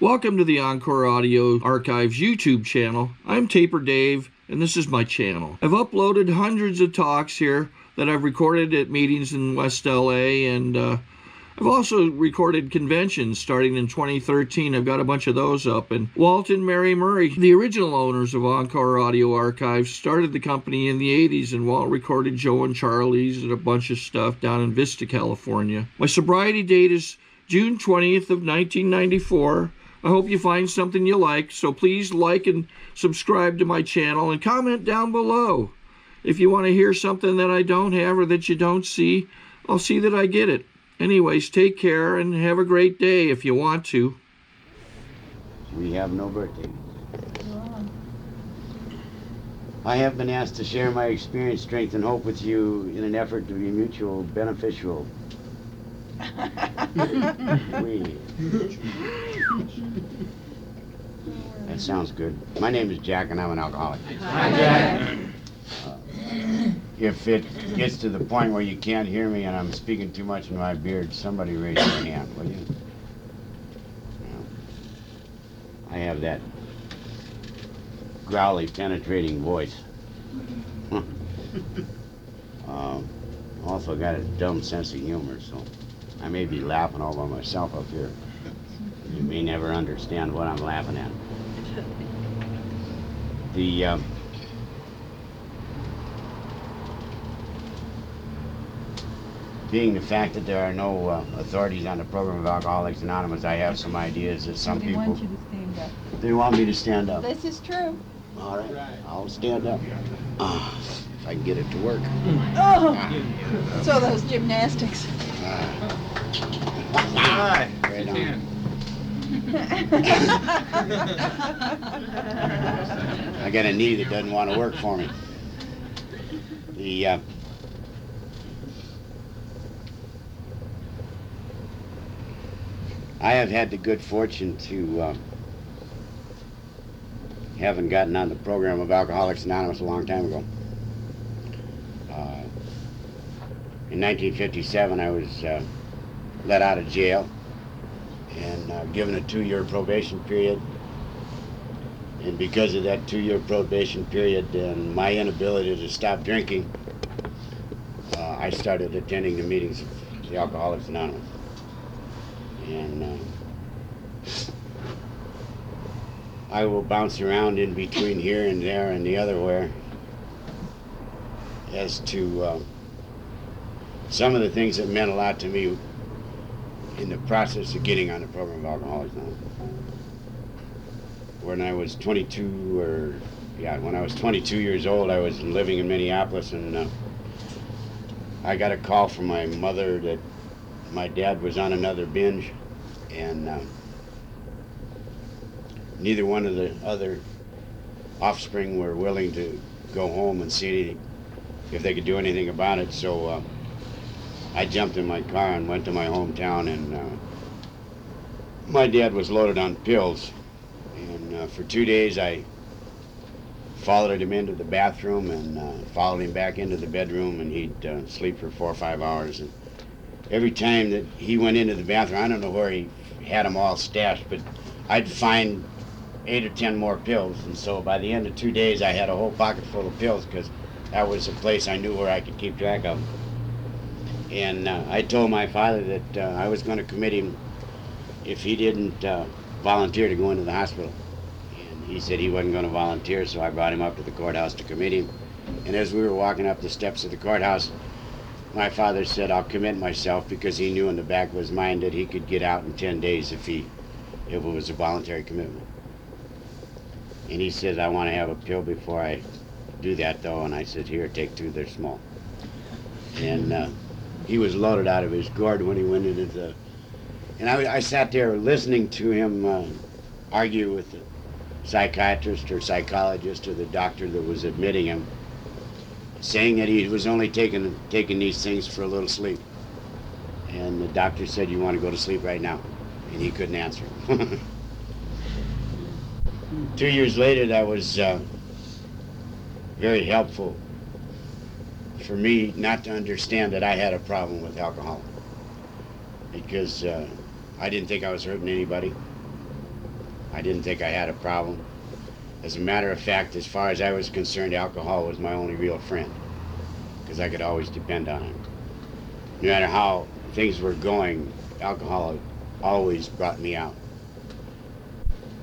Welcome to the Encore Audio Archives YouTube channel. I'm Taper Dave, and this is my channel. I've uploaded hundreds of talks here that I've recorded at meetings in West LA, and I've also recorded conventions starting in 2013. I've got a bunch of those up. And Walt and Mary Murray, the original owners of Encore Audio Archives, started the company in the 80s, and Walt recorded Joe and Charlie's and a bunch of stuff down in Vista, California. My sobriety date is June 20th of 1994. I hope you find something you like, so please like and subscribe to my channel and comment down below. If you want to hear something that I don't have or that you don't see, I'll see that I get it. Anyways, take care and have a great day if you want to. We have no birthday. I have been asked to share my experience, strength, and hope with you in an effort to be mutual beneficial. That sounds good. My name is Jack, and I'm an alcoholic. Hi, Jack. If it gets to the point where you can't hear me and I'm speaking too much in my beard, somebody raise your hand, will you? I have that growly, penetrating voice. Also got a dumb sense of humor, so I may be laughing all by myself up here. You may never understand what I'm laughing at. Being the fact that there are no authorities on the program of Alcoholics Anonymous, I have some ideas that some people... They want you to stand up. They want me to stand up. This is true. All right, I'll stand up. If I can get it to work. Oh, so those gymnastics. Right on. I got a knee that doesn't want to work for me. I have had the good fortune to having gotten on the program of Alcoholics Anonymous a long time ago. In 1957, I was let out of jail and given a 2-year probation period. And because of that 2-year probation period and my inability to stop drinking, I started attending the meetings of the Alcoholics Anonymous. And I will bounce around in between here and there and the other where as to some of the things that meant a lot to me in the process of getting on the program of Alcoholics Anonymous. When I was 22 years old, I was living in Minneapolis, and I got a call from my mother that my dad was on another binge, and neither one of the other offspring were willing to go home and see if they could do anything about it. So I jumped in my car and went to my hometown, and my dad was loaded on pills. And for 2 days I followed him into the bathroom and followed him back into the bedroom, and he'd sleep for 4 or 5 hours. And every time that he went into the bathroom, I don't know where he had them all stashed, but I'd find 8 or 10 more pills. And so by the end of 2 days, I had a whole pocket full of pills, because that was a place I knew where I could keep track of them. And I told my father that I was going to commit him if he didn't volunteer to go into the hospital. And he said he wasn't going to volunteer, so I brought him up to the courthouse to commit him. And as we were walking up the steps of the courthouse, my father said, "I'll commit myself," because he knew in the back of his mind that he could get out in 10 days if it was a voluntary commitment. And he said, "I want to have a pill before I do that, though." And I said, "Here, take 2, they're small." And he was loaded out of his gourd when he went into the... And I sat there listening to him argue with the psychiatrist or psychologist or the doctor that was admitting him, saying that he was only taking these things for a little sleep. And the doctor said, "You want to go to sleep right now?" And he couldn't answer. 2 years later, that was very helpful for me not to understand that I had a problem with alcohol, because I didn't think I was hurting anybody. I didn't think I had a problem. As a matter of fact, as far as I was concerned, alcohol was my only real friend, because I could always depend on it. No matter how things were going, alcohol always brought me out.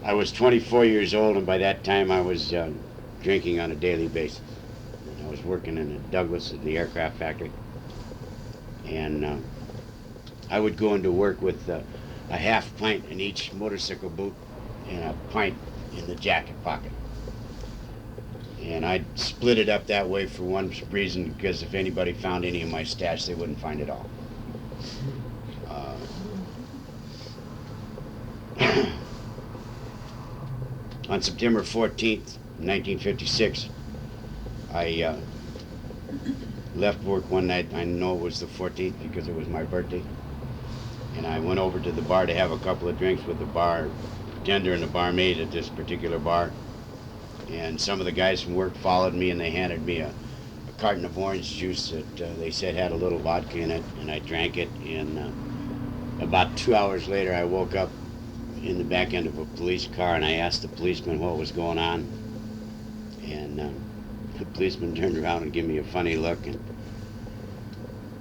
I was 24 years old, and by that time I was drinking on a daily basis. I was working in a Douglas at the aircraft factory, and I would go into work with a half pint in each motorcycle boot and a pint in the jacket pocket. And I'd split it up that way for one reason, because if anybody found any of my stash, they wouldn't find it all. On September 14th, 1956, I left work one night. I know it was the 14th because it was my birthday. And I went over to the bar to have a couple of drinks with the bartender and the barmaid at this particular bar. And some of the guys from work followed me, and they handed me a carton of orange juice that they said had a little vodka in it, and I drank it. And about 2 hours later, I woke up in the back end of a police car, and I asked the policeman what was going on. And the policeman turned around and gave me a funny look, and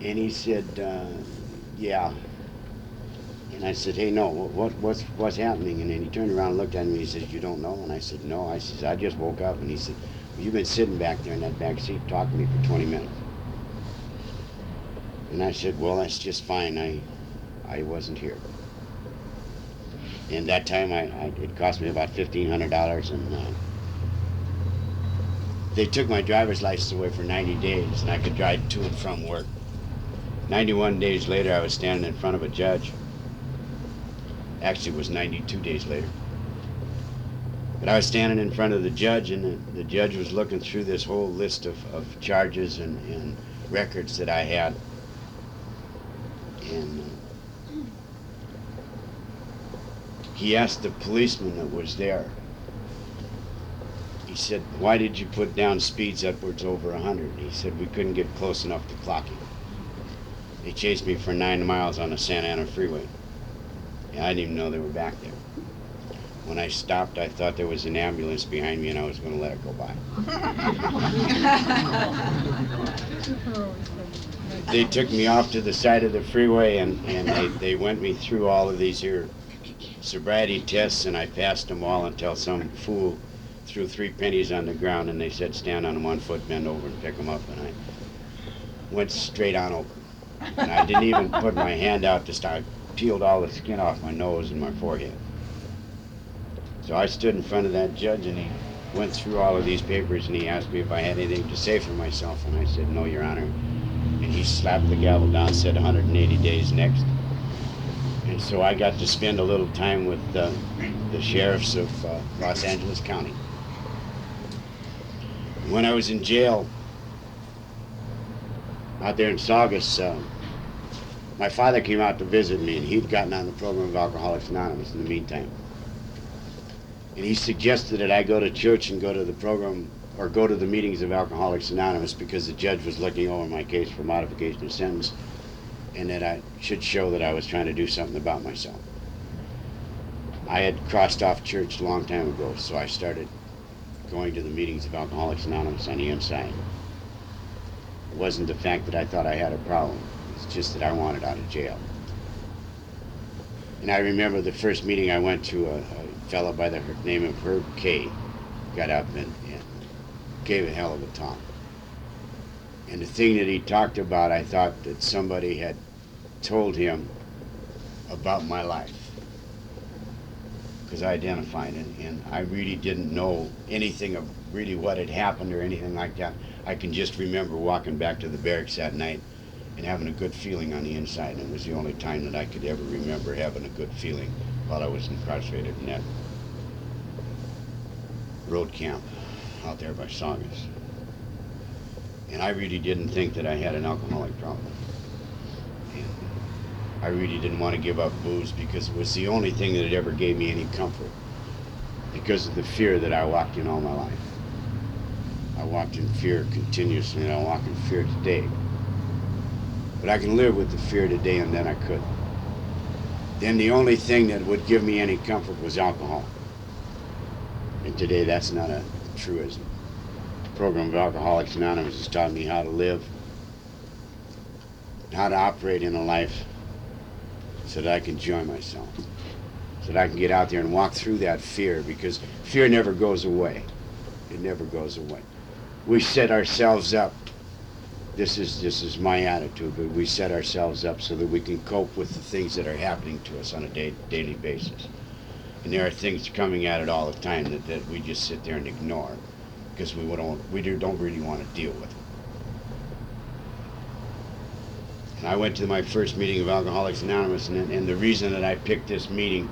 he said, yeah. And I said, hey, no, what's happening? And then he turned around and looked at me, and he said, you don't know? And I said, no. I said, I just woke up. And he said, well, you've been sitting back there in that back seat talking to me for 20 minutes. And I said, well, that's just fine. I wasn't here. And that time, it cost me about $1,500, and they took my driver's license away for 90 days, and I could drive to and from work. 91 days later, I was standing in front of a judge. Actually, it was 92 days later. But I was standing in front of the judge, and the judge was looking through this whole list of charges and records that I had. And he asked the policeman that was there, he said, why did you put down speeds upwards over 100? He said, we couldn't get close enough to clocking. They chased me for 9 miles on the Santa Ana freeway. And I didn't even know they were back there. When I stopped, I thought there was an ambulance behind me, and I was going to let it go by. They took me off to the side of the freeway, and they went me through all of these here sobriety tests, and I passed them all until some fool threw 3 pennies on the ground, and they said, stand on 1 foot, bend over, and pick them up. And I went straight on over. And I didn't even put my hand out to start. Peeled all the skin off my nose and my forehead. So I stood in front of that judge, and he went through all of these papers, and he asked me if I had anything to say for myself, and I said, no, Your Honor. And he slapped the gavel down, said 180 days next. And so I got to spend a little time with the sheriffs of Los Angeles County. When I was in jail out there in Saugus, my father came out to visit me, and he'd gotten on the program of Alcoholics Anonymous in the meantime. And he suggested that I go to church and go to the program, or go to the meetings of Alcoholics Anonymous, because the judge was looking over my case for modification of sentence, and that I should show that I was trying to do something about myself. I had crossed off church a long time ago, so I started going to the meetings of Alcoholics Anonymous on the inside. It wasn't the fact that I thought I had a problem. It's just that I wanted out of jail. And I remember the first meeting I went to, a fellow by the name of Herb K. got up and gave a hell of a talk. And the thing that he talked about, I thought that somebody had told him about my life. Because I identified it, and I really didn't know anything of really what had happened or anything like that. I can just remember walking back to the barracks that night and having a good feeling on the inside. And it was the only time that I could ever remember having a good feeling while I was incarcerated in that road camp out there by Saugus. And I really didn't think that I had an alcoholic problem. And I really didn't want to give up booze, because it was the only thing that had ever gave me any comfort, because of the fear that I walked in all my life. I walked in fear continuously, and I walk in fear today. But I can live with the fear today, and then I couldn't. Then the only thing that would give me any comfort was alcohol. And today that's not a truism. The program of Alcoholics Anonymous has taught me how to live, how to operate in a life so that I can enjoy myself, so that I can get out there and walk through that fear, because fear never goes away. It never goes away. We set ourselves up, this is my attitude, but we set ourselves up so that we can cope with the things that are happening to us on a daily basis. And there are things coming at it all the time that we just sit there and ignore because we don't really want to deal with them. And I went to my first meeting of Alcoholics Anonymous, and the reason that I picked this meeting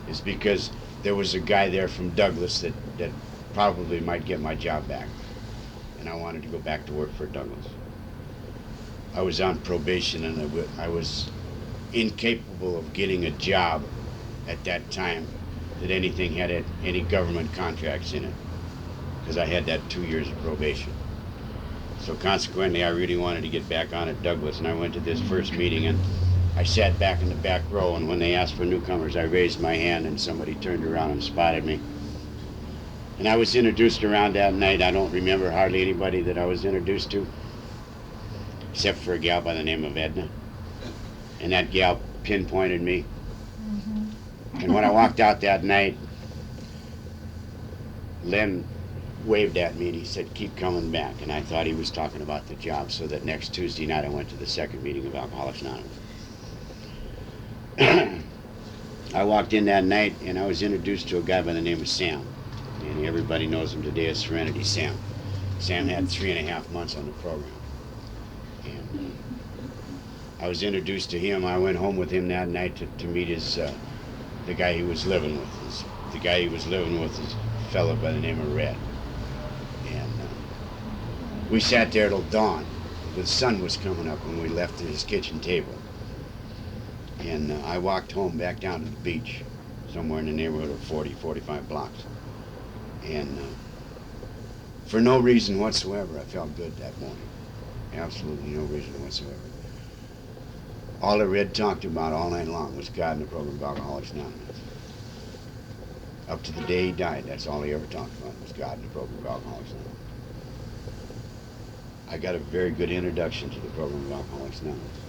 is because there was a guy there from Douglas that probably might get my job back. And I wanted to go back to work for Douglas. I was on probation, and I was incapable of getting a job at that time that anything had any government contracts in it, because I had that 2 years of probation. So consequently, I really wanted to get back on at Douglas, and I went to this first meeting, and I sat back in the back row, and when they asked for newcomers, I raised my hand, and somebody turned around and spotted me. And I was introduced around that night. I don't remember hardly anybody that I was introduced to, except for a gal by the name of Edna. And that gal pinpointed me. And when I walked out that night, Len waved at me and he said, "Keep coming back." And I thought he was talking about the job, so that next Tuesday night I went to the second meeting of Alcoholics Anonymous. I walked in that night and I was introduced to a guy by the name of Sam. And everybody knows him today as Serenity Sam. Sam had 3.5 months on the program. And I was introduced to him. I went home with him that night to meet the guy he was living with. The guy he was living with is a fellow by the name of Red. And we sat there till dawn. The sun was coming up when we left his kitchen table. And I walked home back down to the beach, somewhere in the neighborhood of 45 blocks. And for no reason whatsoever, I felt good that morning. Absolutely no reason whatsoever. All that Red talked about all night long was God and the program of Alcoholics Anonymous. Up to the day he died, that's all he ever talked about, was God and the program of Alcoholics Anonymous. I got a very good introduction to the program of Alcoholics Anonymous.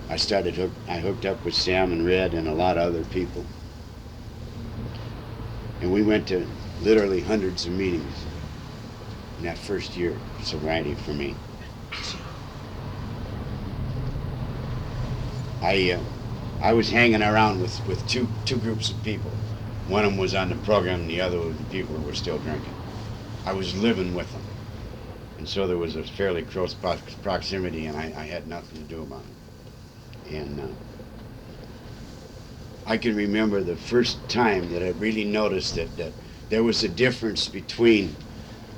I hooked up with Sam and Red and a lot of other people. And we went to literally hundreds of meetings in that first year of sobriety for me. I was hanging around with two groups of people. One of them was on the program, and the other was the people who were still drinking. I was living with them. And so there was a fairly close proximity, and I had nothing to do about it. And I can remember the first time that I really noticed that there was a difference between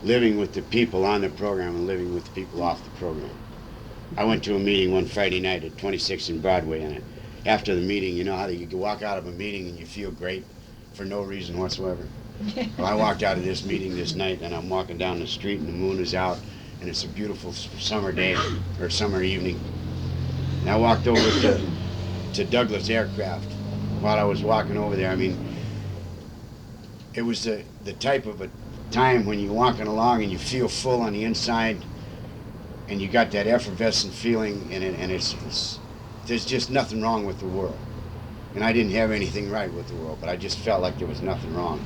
living with the people on the program and living with the people off the program. I went to a meeting one Friday night at 26th and Broadway, and after the meeting, you know how you can walk out of a meeting and you feel great for no reason whatsoever? Well, I walked out of this meeting this night, and I'm walking down the street, and the moon is out, and it's a beautiful summer day, or summer evening. And I walked over to Douglas Aircraft. While I was walking over there, I mean, it was the type of a time when you're walking along and you feel full on the inside, and you got that effervescent feeling, and there's just nothing wrong with the world. And I didn't have anything right with the world, but I just felt like there was nothing wrong.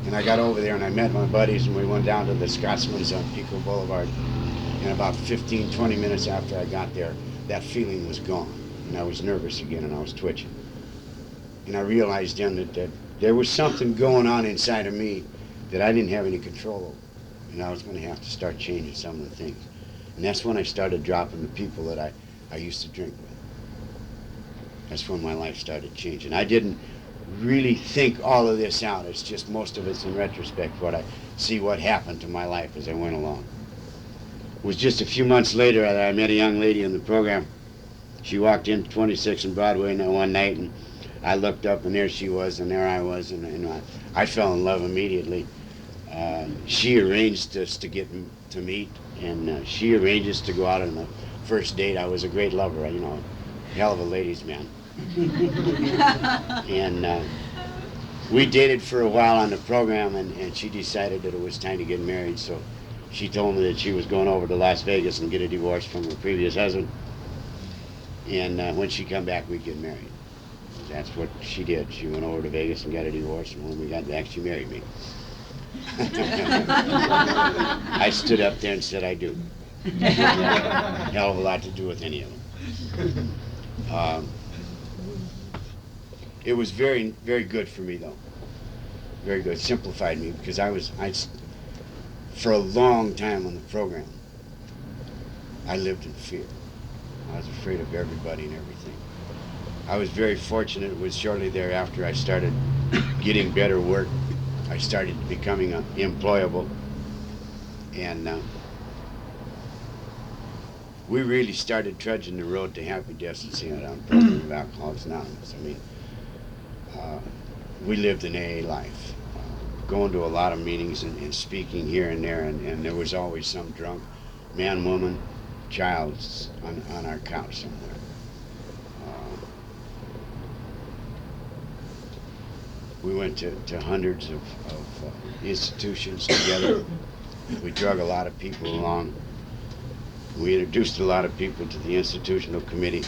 And I got over there and I met my buddies, and we went down to the Scotsman's on Pico Boulevard. And about 15, 20 minutes after I got there, that feeling was gone. And I was nervous again, and I was twitching. And I realized then that there was something going on inside of me that I didn't have any control over. And I was going to have to start changing some of the things. And that's when I started dropping the people that I used to drink with. That's when my life started changing. I didn't really think all of this out. It's just most of it's in retrospect, what I see what happened to my life as I went along. It was just a few months later that I met a young lady in the program. She walked in 26th and Broadway one night, and I looked up, and there she was, and there I was, and I fell in love immediately. She arranged us to get to meet, and she arranged us to go out on the first date. I was a great lover, you know, hell of a ladies' man. And we dated for a while on the program, and she decided that it was time to get married, so she told me that she was going over to Las Vegas and get a divorce from her previous husband, and when she come back, we'd get married. That's what she did. She went over to Vegas and got a divorce, and when we got back, she married me. I stood up there and said, I do. Hell of a lot to do with any of them. It was very, very good for me, though. Very good. Simplified me, because for a long time on the program, I lived in fear. I was afraid of everybody and everything. I was very fortunate. It was shortly thereafter I started getting better work. I started becoming employable, and we really started trudging the road to happy destiny on the program of Alcoholics Anonymous. I mean, we lived an AA life, going to a lot of meetings and speaking here and there, and there was always some drunk man, woman, child on our couch somewhere. We went to hundreds of institutions together. We drug a lot of people along. We introduced a lot of people to the institutional committee,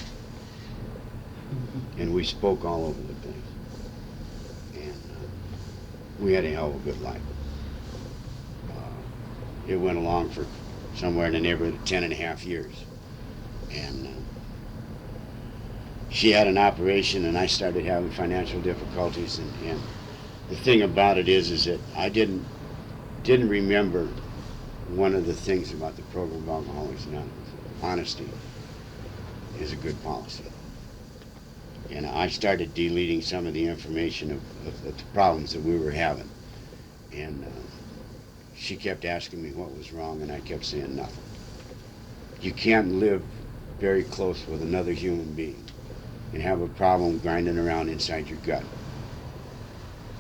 and we spoke all over the place. And we had a hell of a good life. It went along for somewhere in the neighborhood of 10.5 years. And she had an operation, and I started having financial difficulties. And the thing about it is that I didn't remember one of the things about the program of Alcoholics Anonymous. Honesty is a good policy. And I started deleting some of the information of the problems that we were having. And she kept asking me what was wrong, and I kept saying nothing. You can't live very close with another human being and have a problem grinding around inside your gut.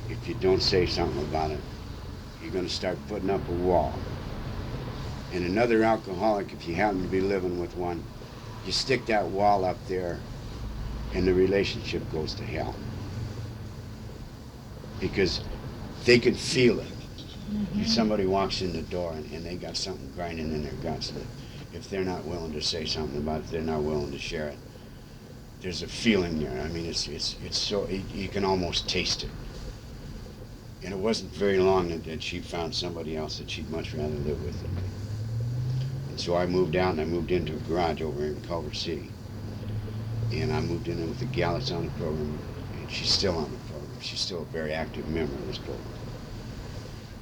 If you don't say something about it, you're going to start putting up a wall. And another alcoholic, if you happen to be living with one, you stick that wall up there and the relationship goes to hell. Because they can feel it. If somebody walks in the door and they got something grinding in their guts, that if they're not willing to say something about it, they're not willing to share it. There's a feeling there. I mean, it's so, you can almost taste it. And it wasn't very long that she found somebody else that she'd much rather live with than me. And so I moved out, and I moved into a garage over in Culver City. And I moved in with the gal that's on the program, and she's still on the program. She's still a very active member of this program.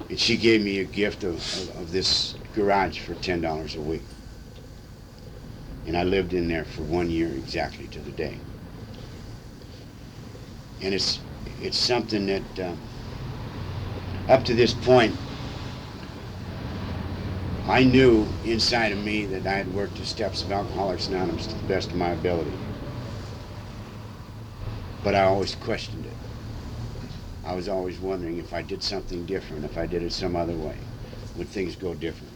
And she gave me a gift of this garage for $10 a week. And I lived in there for 1 year exactly to the day. And it's something that, up to this point, I knew inside of me that I had worked the steps of Alcoholics Anonymous to the best of my ability. But I always questioned it. I was always wondering if I did something different, if I did it some other way, would things go different?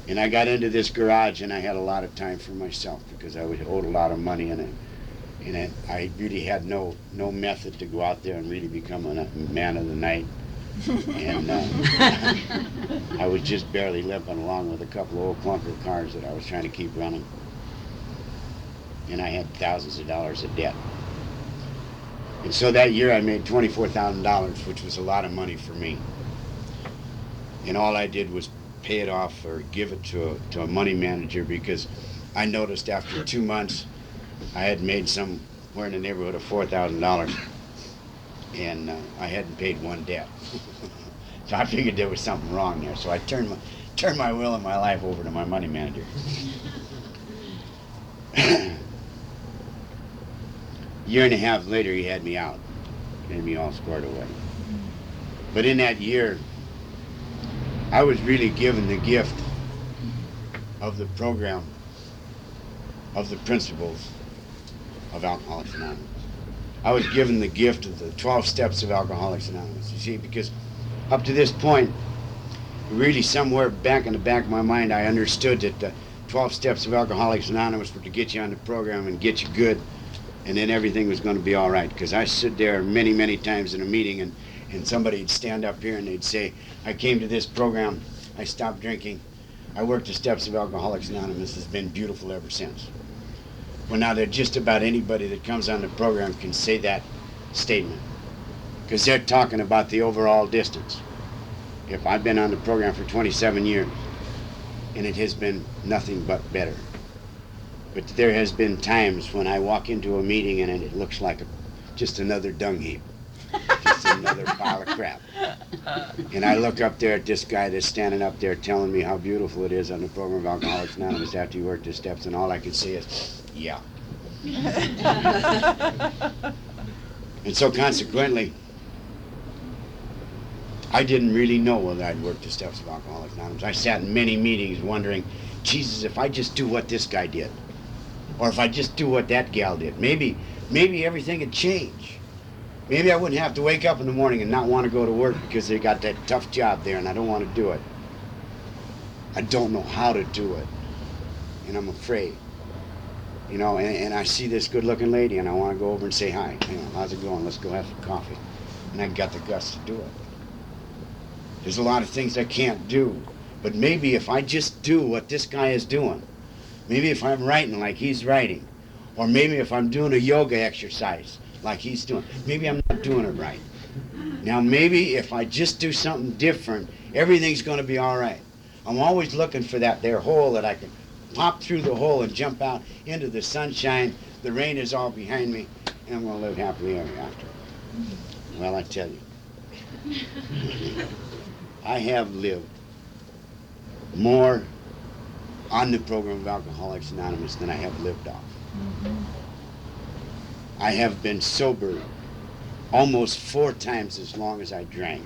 And I got into this garage, and I had a lot of time for myself because I was owed a lot of money, and I really had no method to go out there and really become a man of the night. And I was just barely limping along with a couple of old clunker cars that I was trying to keep running. And I had thousands of dollars of debt. And so that year I made $24,000, which was a lot of money for me. And all I did was pay it off or give it to a money manager, because I noticed after 2 months I had made somewhere in the neighborhood of $4,000, and I hadn't paid one debt. So I figured there was something wrong there. So I turned my will and my life over to my money manager. Year and a half later, he had me out, had me all squared away. But in that year, I was really given the gift of the program, of the principles of Alcoholics Anonymous. I was given the gift of the 12 steps of Alcoholics Anonymous, you see, because up to this point, really somewhere back in the back of my mind, I understood that the 12 steps of Alcoholics Anonymous were to get you on the program and get you good, and then everything was going to be all right. Because I stood there many, many times in a meeting, and somebody would stand up here and they'd say, I came to this program, I stopped drinking, I worked the steps of Alcoholics Anonymous, it's been beautiful ever since. Well, now that just about anybody that comes on the program can say that statement, because they're talking about the overall distance. If I've been on the program for 27 years, and it has been nothing but better. But there has been times when I walk into a meeting and it looks like just another dung heap, just another pile of crap. And I look up there at this guy that's standing up there telling me how beautiful it is on the program of Alcoholics Anonymous after you work the steps, and all I can say is, yeah. And so consequently, I didn't really know whether I'd worked the steps of Alcoholics Anonymous. I sat in many meetings wondering, Jesus, if I just do what this guy did, or if I just do what that gal did, maybe everything would change. Maybe I wouldn't have to wake up in the morning and not want to go to work because they got that tough job there and I don't want to do it. I don't know how to do it, and I'm afraid. You know, and I see this good-looking lady and I want to go over and say hi. You know, how's it going? Let's go have some coffee. And I got the guts to do it. There's a lot of things I can't do, but maybe if I just do what this guy is doing, maybe if I'm writing like he's writing, or maybe if I'm doing a yoga exercise like he's doing, maybe I'm not doing it right. Now maybe if I just do something different, everything's going to be all right. I'm always looking for that there hole that I can pop through the hole and jump out into the sunshine. The rain is all behind me, and I'm going to live happily ever after. Well, I tell you, I have lived more on the program of Alcoholics Anonymous than I have lived off. I have been sober almost 4 times as long as I drank.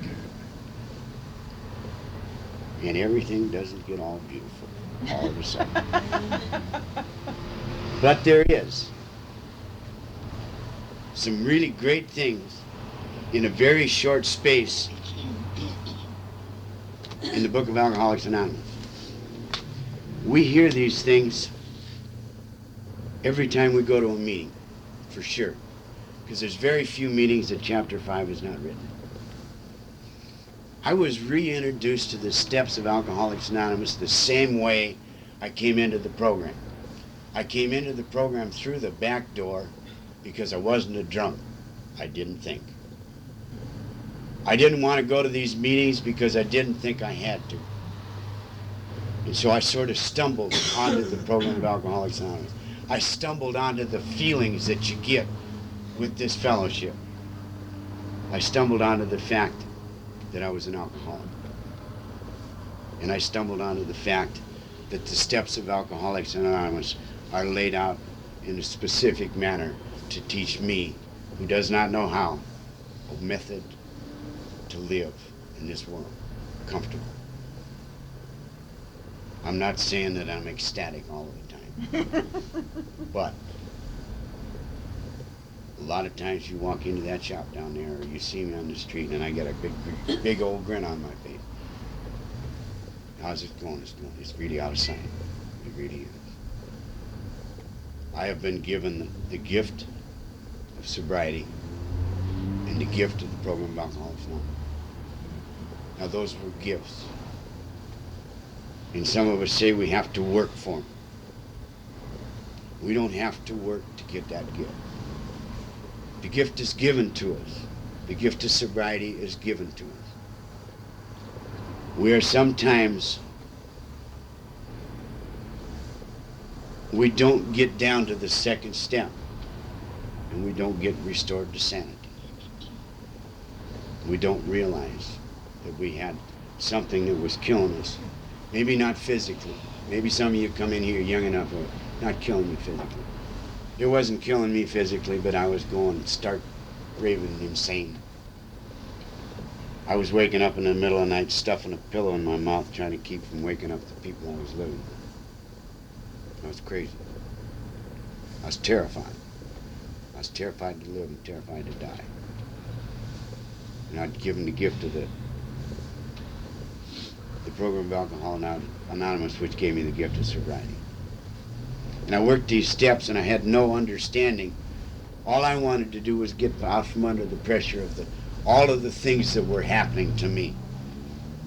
And everything doesn't get all beautiful all of a sudden. But there is some really great things in a very short space in the book of Alcoholics Anonymous. We hear these things every time we go to a meeting, for sure, because there's very few meetings that chapter 5 is not written. I was reintroduced to the steps of Alcoholics Anonymous the same way I came into the program. I came into the program through the back door because I wasn't a drunk. I didn't think. I didn't want to go to these meetings because I didn't think I had to. And so I sort of stumbled onto the program of Alcoholics Anonymous. I stumbled onto the feelings that you get with this fellowship. I stumbled onto the fact that I was an alcoholic. And I stumbled onto the fact that the steps of Alcoholics Anonymous are laid out in a specific manner to teach me, who does not know how, a method to live in this world comfortable. I'm not saying that I'm ecstatic all the time, but a lot of times you walk into that shop down there, or you see me on the street, and I get a big old grin on my face. How's it going? It's really out of sight. It really is. I have been given the gift of sobriety and the gift of the program of Alcoholics Anonymous. Now those were gifts. And some of us say we have to work for them. We don't have to work to get that gift. The gift is given to us. The gift of sobriety is given to us. Where sometimes we don't get down to the second step and we don't get restored to sanity. We don't realize that we had something that was killing us. Maybe not physically. Maybe some of you come in here young enough or not killing me physically. It wasn't killing me physically, but I was going stark, raving insane. I was waking up in the middle of the night, stuffing a pillow in my mouth, trying to keep from waking up the people I was living with. I was crazy. I was terrified. I was terrified to live and terrified to die. And I'd given the gift of the program of Alcoholics Anonymous, which gave me the gift of sobriety. And I worked these steps, and I had no understanding All I wanted to do was get out from under the pressure of all of the things that were happening to me.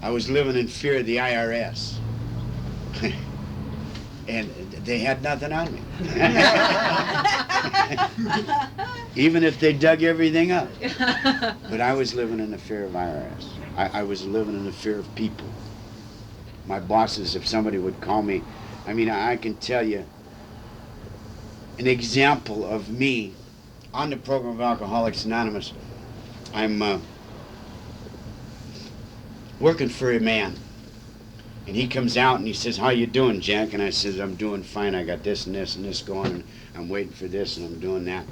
I was living in fear of the IRS. And they had nothing on me. Even if they dug everything up. But I was living in the fear of IRS. I was living in the fear of people. My bosses, if somebody would call me, I mean, I can tell you an example of me on the program of Alcoholics Anonymous. I'm working for a man. And he comes out and he says, "How you doing, Jack?" And I says, "I'm doing fine. I got this and this and this going, and I'm waiting for this and I'm doing that."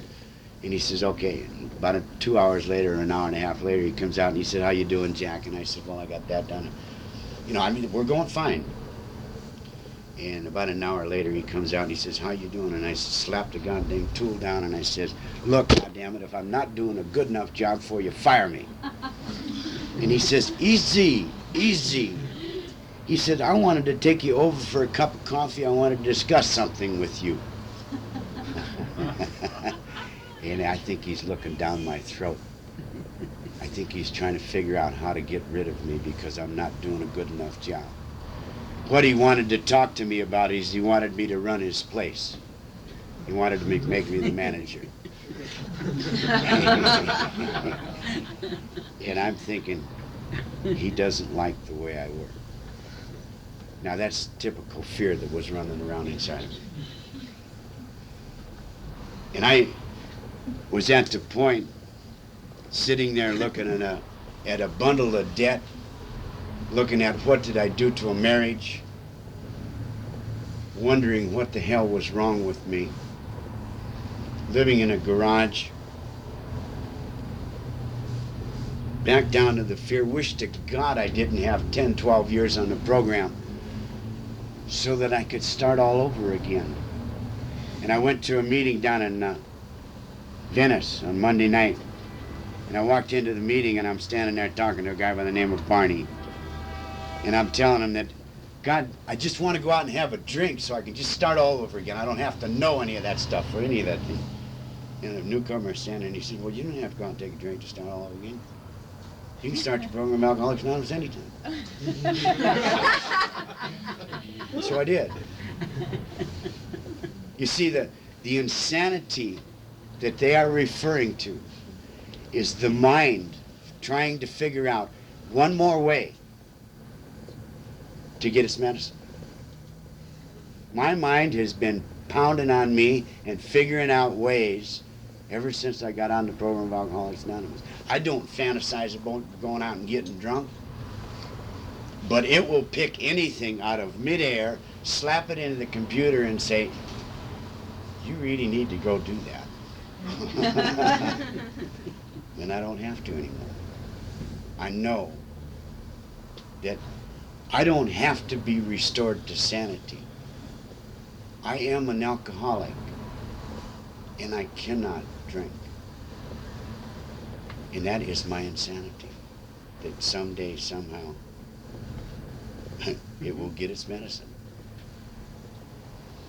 And he says, "Okay." And about 2 hours later, or an hour and a half later, he comes out and he said, "How you doing, Jack?" And I said, "Well, I got that done." You know, I mean, we're going fine. And about an hour later, he comes out and he says, "How you doing?" And I slapped the goddamn tool down and I says, "Look, goddammit, if I'm not doing a good enough job for you, fire me." And he says, "Easy, easy." He said, "I wanted to take you over for a cup of coffee. I wanted to discuss something with you." And I think he's looking down my throat. I think he's trying to figure out how to get rid of me because I'm not doing a good enough job. What he wanted to talk to me about is he wanted me to run his place. He wanted to make me the manager. And I'm thinking, he doesn't like the way I work. Now that's typical fear that was running around inside of me. And I was at the point sitting there looking at a bundle of debt, looking at what did I do to a marriage, wondering what the hell was wrong with me, living in a garage, back down to the fear, wish to God I didn't have 10, 12 years on the program so that I could start all over again. And I went to a meeting down in Venice on Monday night. And I walked into the meeting and I'm standing there talking to a guy by the name of Barney. And I'm telling him that, God, I just want to go out and have a drink so I can just start all over again. I don't have to know any of that stuff or any of that thing. And the newcomer standing there and he said, "Well, you don't have to go out and take a drink to start all over again. You can start your program of Alcoholics Anonymous anytime." So I did. You see, the insanity that they are referring to is the mind trying to figure out one more way to get its medicine. My mind has been pounding on me and figuring out ways ever since I got on the program of Alcoholics Anonymous. I don't fantasize about going out and getting drunk, but it will pick anything out of midair, slap it into the computer and say, "You really need to go do that." And I don't have to anymore. I know that I don't have to be restored to sanity. I am an alcoholic and I cannot drink. And that is my insanity, that someday, somehow, it will get its medicine.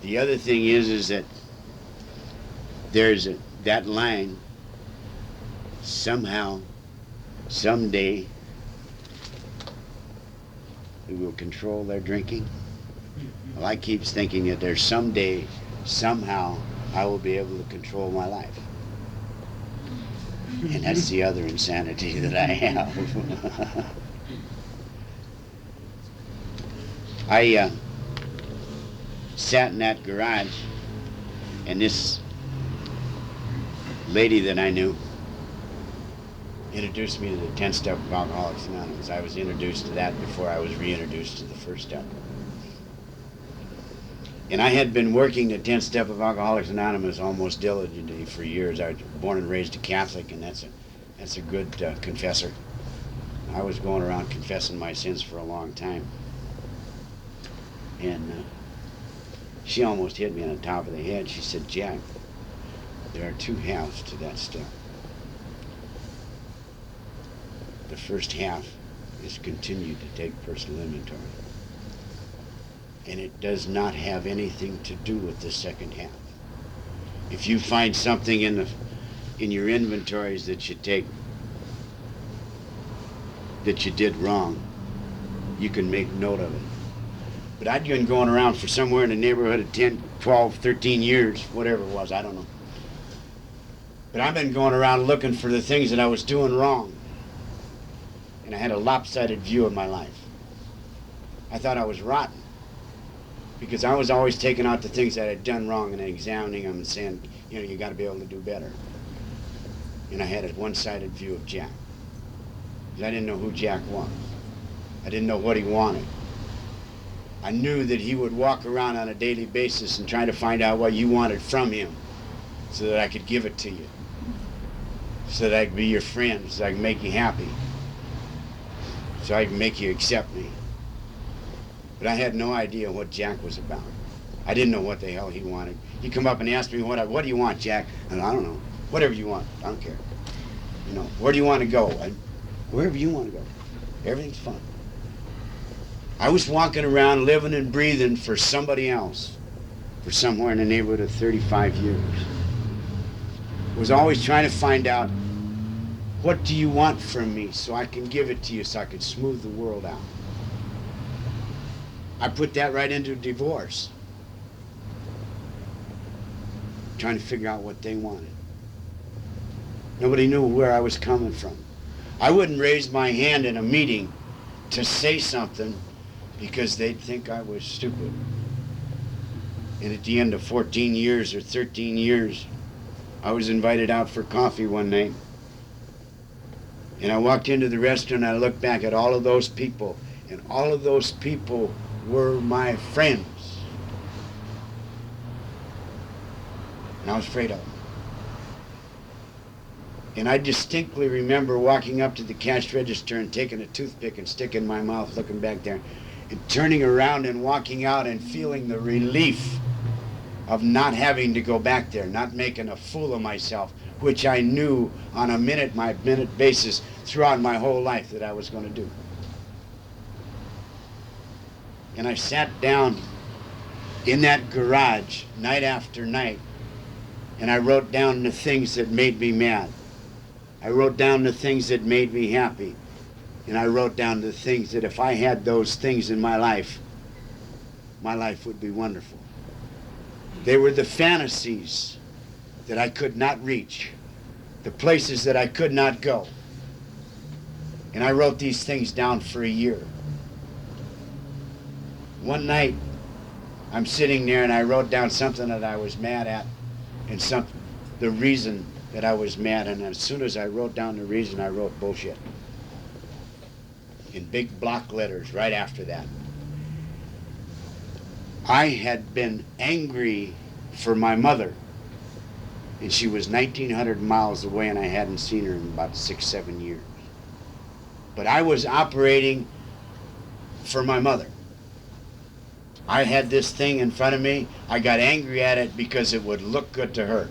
The other thing is that there's that line, somehow, someday, we will control their drinking. Well, I keep thinking that there's someday, somehow, I will be able to control my life. And that's the other insanity that I have. I sat in that garage, and this lady that I knew introduced me to the 10 step of Alcoholics Anonymous. I was introduced to that before I was reintroduced to the first step. And I had been working the 10 step of Alcoholics Anonymous almost diligently for years. I was born and raised a Catholic, and that's a good confessor. I was going around confessing my sins for a long time. And she almost hit me on the top of the head. She said, "Jack, there are two halves to that step. The first half is continue to take personal inventory. And it does not have anything to do with the second half. If you find something in in your inventories that you take that you did wrong, you can make note of it. But I'd been going around for somewhere in the neighborhood of 10, 12, 13 years, whatever it was, I don't know. But I've been going around looking for the things that I was doing wrong. And I had a lopsided view of my life. I thought I was rotten, because I was always taking out the things that I had done wrong and examining them and saying, you know, you got to be able to do better. And I had a one-sided view of Jack. Because I didn't know who Jack was. I didn't know what he wanted. I knew that he would walk around on a daily basis and try to find out what you wanted from him so that I could give it to you, so that I could be your friend, so I could make you happy, so I could make you accept me. But I had no idea what Jack was about. I didn't know what the hell he wanted. He'd come up and ask me, what do you want, Jack? And I don't know. Whatever you want. I don't care. You know, where do you want to go? Wherever you want to go. Everything's fun. I was walking around living and breathing for somebody else for somewhere in the neighborhood of 35 years. I was always trying to find out, what do you want from me so I can give it to you, so I can smooth the world out. I put that right into divorce. Trying to figure out what they wanted. Nobody knew where I was coming from. I wouldn't raise my hand in a meeting to say something because they'd think I was stupid. And at the end of 14 years or 13 years, I was invited out for coffee one night. And I walked into the restaurant and I looked back at all of those people, and all of those people were my friends. And I was afraid of them. And I distinctly remember walking up to the cash register and taking a toothpick and sticking in my mouth, looking back there, and turning around and walking out and feeling the relief of not having to go back there, not making a fool of myself, which I knew on a minute-by-minute basis throughout my whole life that I was going to do. And I sat down in that garage night after night, and I wrote down the things that made me mad. I wrote down the things that made me happy. And I wrote down the things that if I had those things in my life would be wonderful. They were the fantasies that I could not reach, the places that I could not go. And I wrote these things down for a year. One night, I'm sitting there and I wrote down something that I was mad at and the reason that I was mad. And as soon as I wrote down the reason, I wrote bullshit in big block letters right after that. I had been angry for my mother, and she was 1,900 miles away, and I hadn't seen her in about 6-7 years. But I was operating for my mother. I had this thing in front of me. I got angry at it because it would look good to her.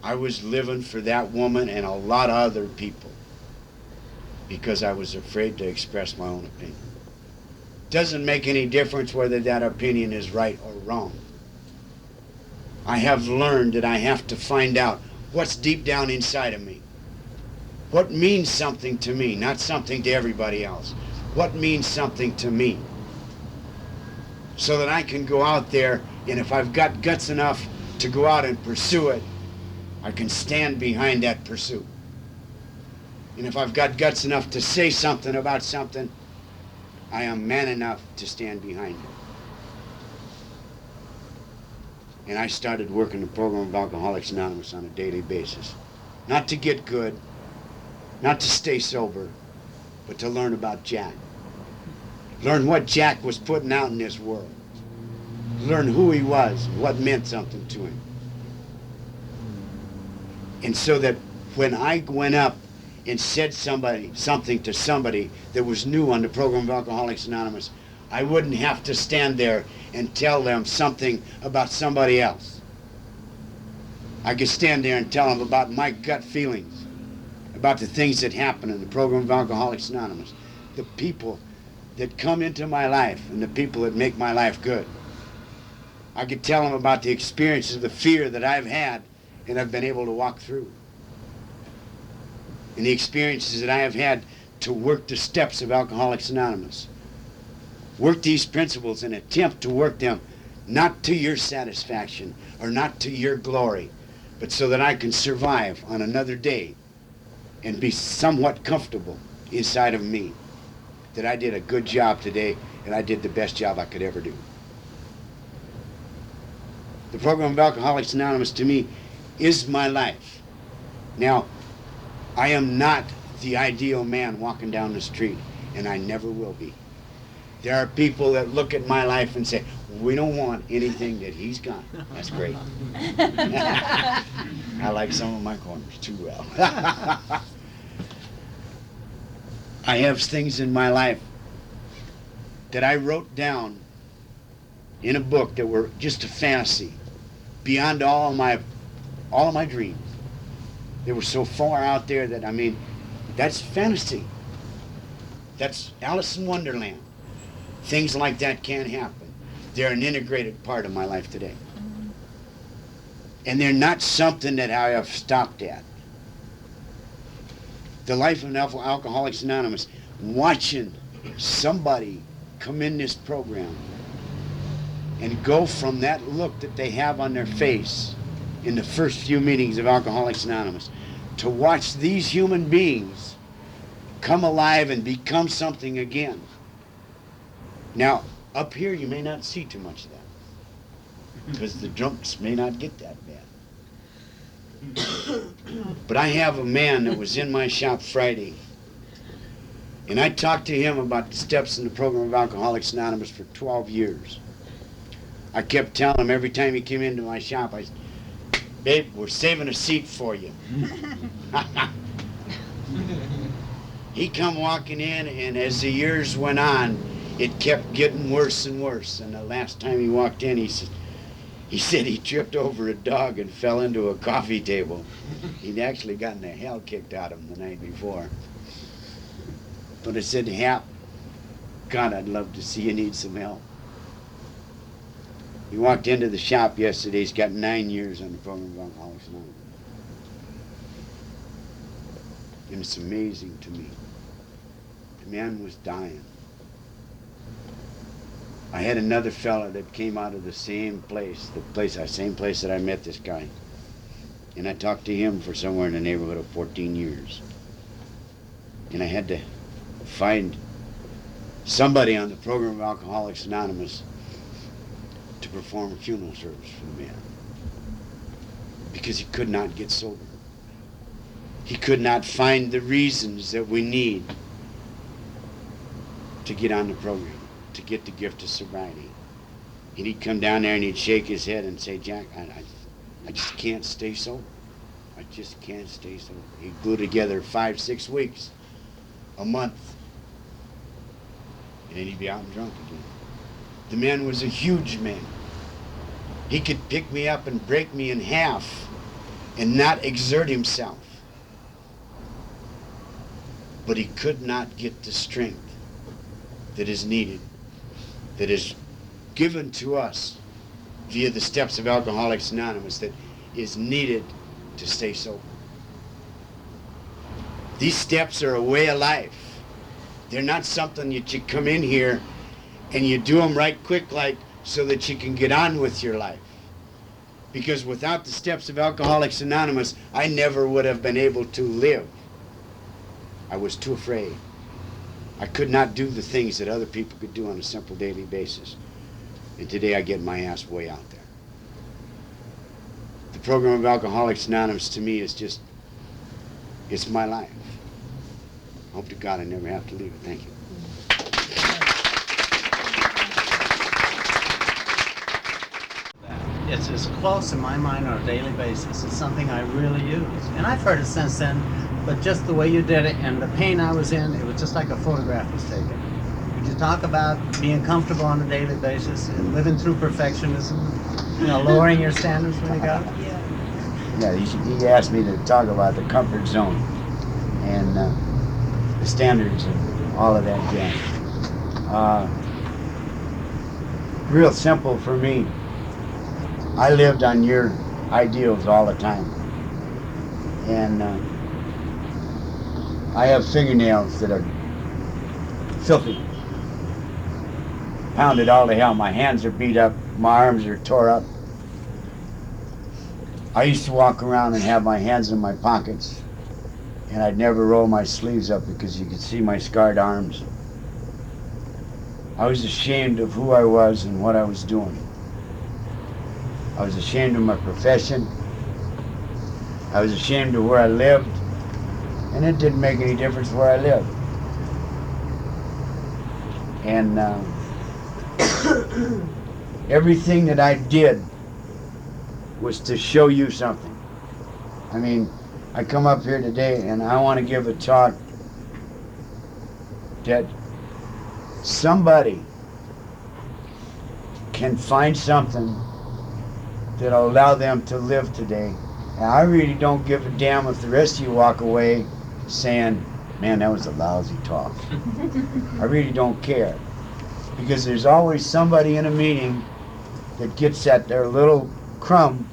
I was living for that woman and a lot of other people because I was afraid to express my own opinion. Doesn't make any difference whether that opinion is right or wrong. I have learned that I have to find out what's deep down inside of me. What means something to me, not something to everybody else. What means something to me? So that I can go out there, and if I've got guts enough to go out and pursue it, I can stand behind that pursuit. And if I've got guts enough to say something about something, I am man enough to stand behind it. And I started working the program of Alcoholics Anonymous on a daily basis. Not to get good, not to stay sober, but to learn about Jack. Learn what Jack was putting out in this world. Learn who he was and what meant something to him. And so that when I went up and said something to somebody that was new on the program of Alcoholics Anonymous, I wouldn't have to stand there and tell them something about somebody else. I could stand there and tell them about my gut feelings, about the things that happen in the program of Alcoholics Anonymous, the people that come into my life and the people that make my life good. I could tell them about the experiences, the fear that I've had and I've been able to walk through. And the experiences that I have had to work the steps of Alcoholics Anonymous. Work these principles and attempt to work them not to your satisfaction or not to your glory, but so that I can survive on another day and be somewhat comfortable inside of me that I did a good job today and I did the best job I could ever do. The program of Alcoholics Anonymous to me is my life. Now, I am not the ideal man walking down the street, and I never will be. There are people that look at my life and say, we don't want anything that he's got. That's great. I like some of my corners too well. I have things in my life that I wrote down in a book that were just a fantasy beyond all of my dreams. They were so far out there that, I mean, that's fantasy. That's Alice in Wonderland. Things like that can't happen. They're an integrated part of my life today. And they're not something that I have stopped at. The life of Alcoholics Anonymous, watching somebody come in this program and go from that look that they have on their face in the first few meetings of Alcoholics Anonymous to watch these human beings come alive and become something again. Now, up here you may not see too much of that because the drunks may not get that bad. But I have a man that was in my shop Friday, and I talked to him about the steps in the program of Alcoholics Anonymous for 12 years. I kept telling him every time he came into my shop, I said, babe, we're saving a seat for you. He come walking in, and as the years went on, it kept getting worse and worse. And the last time he walked in, he said he tripped over a dog and fell into a coffee table. He'd actually gotten the hell kicked out of him the night before. But I said, Hap, God, I'd love to see you need some help. He walked into the shop yesterday. He's got 9 years on the program of Alcoholics Anonymous. And it's amazing to me. The man was dying. I had another fella that came out of the same place that I met this guy. And I talked to him for somewhere in the neighborhood of 14 years. And I had to find somebody on the program of Alcoholics Anonymous to perform a funeral service for the man. Because he could not get sober. He could not find the reasons that we need to get on the program, to get the gift of sobriety. And he'd come down there and he'd shake his head and say, Jack, I just can't stay sober. I just can't stay sober. He'd glue together 5-6 weeks, a month, and then he'd be out and drunk again. The man was a huge man. He could pick me up and break me in half and not exert himself. But he could not get the strength that is needed, that is given to us via the steps of Alcoholics Anonymous, that is needed to stay sober. These steps are a way of life. They're not something that you come in here and you do them right quick like so that you can get on with your life. Because without the steps of Alcoholics Anonymous, I never would have been able to live. I was too afraid. I could not do the things that other people could do on a simple daily basis. And today I get my ass way out there. The program of Alcoholics Anonymous to me is just, it's my life. I hope to God I never have to leave it. Thank you. It's close in my mind on a daily basis. It's something I really use. And I've heard it since then, but just the way you did it and the pain I was in, it was just like a photograph was taken. Could you talk about being comfortable on a daily basis and living through perfectionism, you know, lowering your standards when you got it? Yeah, he asked me to talk about the comfort zone and the standards and all of that jazz. Real simple for me. I lived on your ideals all the time. And I have fingernails that are filthy, pounded all to hell. My hands are beat up, my arms are tore up. I used to walk around and have my hands in my pockets, and I'd never roll my sleeves up because you could see my scarred arms. I was ashamed of who I was and what I was doing. I was ashamed of my profession. I was ashamed of where I lived, and it didn't make any difference where I lived. And everything that I did was to show you something. I mean, I come up here today and I want to give a talk that somebody can find something that'll allow them to live today. And I really don't give a damn if the rest of you walk away saying, man, that was a lousy talk. I really don't care. Because there's always somebody in a meeting that gets at their little crumb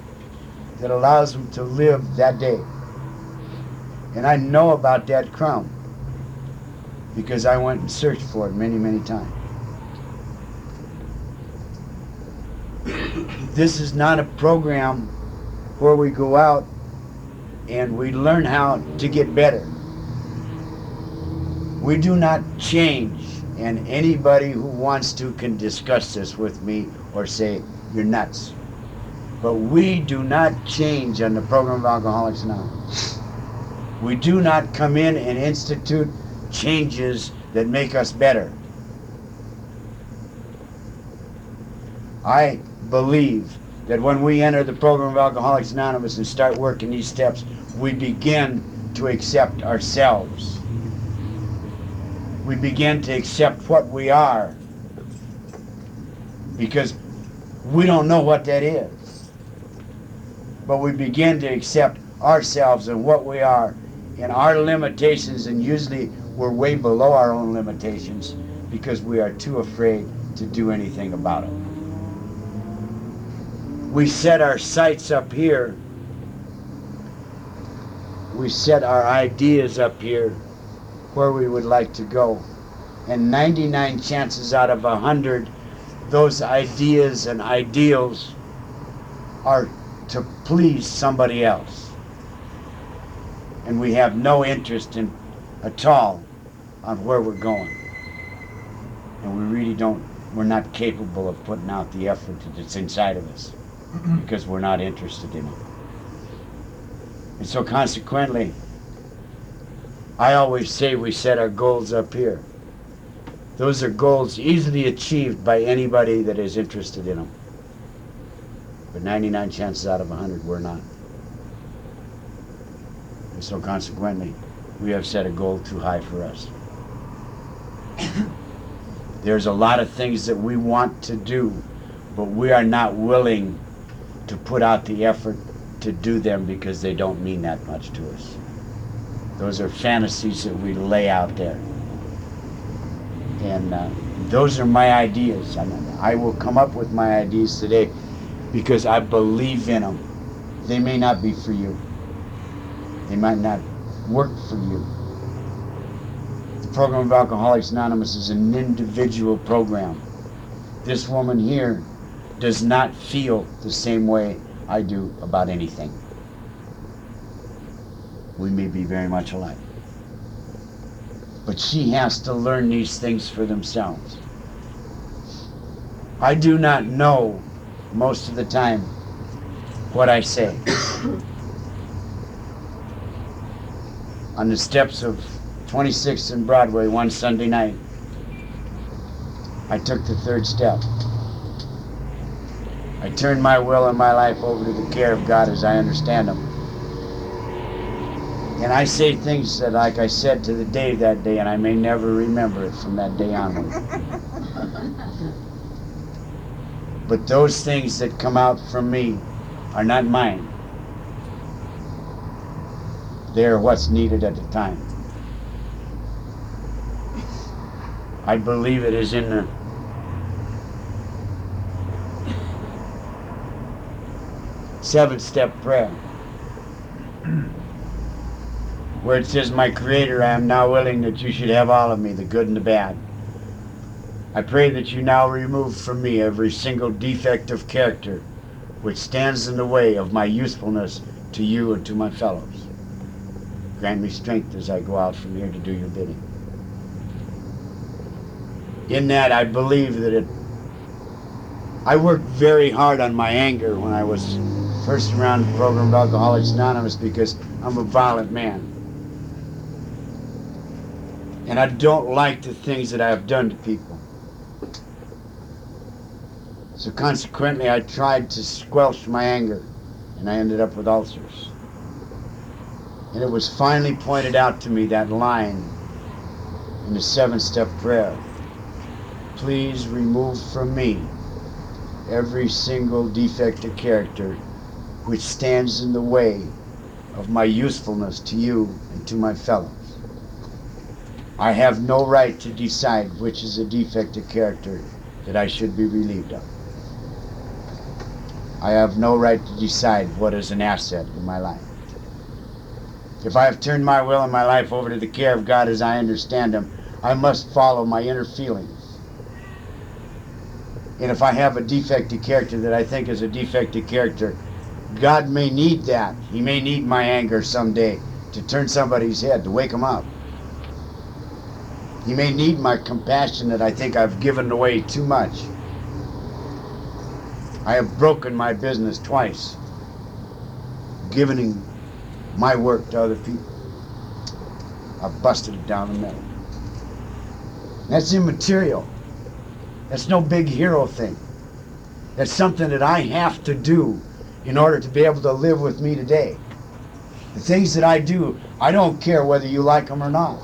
that allows them to live that day. And I know about that crumb because I went and searched for it many, many times. This is not a program where we go out and we learn how to get better. We do not change, and anybody who wants to can discuss this with me or say, you're nuts. But we do not change on the program of Alcoholics Anonymous. We do not come in and institute changes that make us better. I believe that when we enter the program of Alcoholics Anonymous and start working these steps, we begin to accept ourselves. We begin to accept what we are, because we don't know what that is. But we begin to accept ourselves and what we are and our limitations, and usually we're way below our own limitations because we are too afraid to do anything about it. We set our sights up here. We set our ideas up here where we would like to go. And 99 chances out of 100, those ideas and ideals are to please somebody else. And we have no interest in at all on where we're going. And we really we're not capable of putting out the effort that's inside of us because we're not interested in it. And so consequently, I always say we set our goals up here. Those are goals easily achieved by anybody that is interested in them. But 99 chances out of 100, we're not. And so consequently, we have set a goal too high for us. There's a lot of things that we want to do, but we are not willing to put out the effort to do them because they don't mean that much to us. Those are fantasies that we lay out there. And those are my ideas. I will come up with my ideas today because I believe in them. They may not be for you. They might not work for you. The program of Alcoholics Anonymous is an individual program. This woman here does not feel the same way I do about anything. We may be very much alike. But she has to learn these things for themselves. I do not know most of the time what I say. On the steps of 26th and Broadway one Sunday night, I took the third step. I turned my will and my life over to the care of God as I understand them. And I say things that, like I said to the Dave that day, and I may never remember it from that day onward. But those things that come out from me are not mine. They are what's needed at the time. I believe it is in the seventh step prayer. where it says, "My Creator, I am now willing that you should have all of me, the good and the bad. I pray that you now remove from me every single defect of character which stands in the way of my usefulness to you and to my fellows. Grant me strength as I go out from here to do your bidding." In that, I believe that I worked very hard on my anger when I was first around the program of Alcoholics Anonymous, because I'm a violent man. And I don't like the things that I have done to people. So consequently, I tried to squelch my anger, and I ended up with ulcers. And it was finally pointed out to me, that line in the 7-step prayer, "Please remove from me every single defect of character which stands in the way of my usefulness to you and to my fellows. I have no right to decide which is a defect of character that I should be relieved of. I have no right to decide what is an asset in my life. If I have turned my will and my life over to the care of God as I understand Him, I must follow my inner feelings. And if I have a defective character that I think is a defective character, God may need that. He may need my anger someday to turn somebody's head, to wake them up. He may need my compassion that I think I've given away too much. I have broken my business twice, giving my work to other people. I've busted it down the middle. That's immaterial. That's no big hero thing. That's something that I have to do in order to be able to live with me today. The things that I do, I don't care whether you like them or not.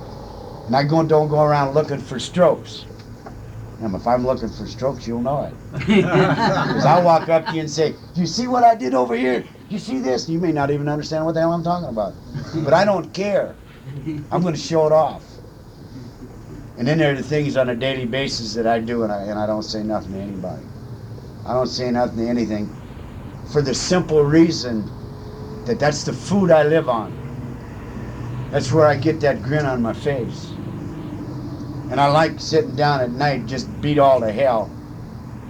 And I don't go around looking for strokes. And if I'm looking for strokes, you'll know it. Because I'll walk up to you and say, "Do you see what I did over here? Do you see this?" You may not even understand what the hell I'm talking about. But I don't care. I'm going to show it off. And then there are the things on a daily basis that I do, and I don't say nothing to anybody. I don't say nothing to anything for the simple reason that that's the food I live on. That's where I get that grin on my face. And I like sitting down at night just beat all to hell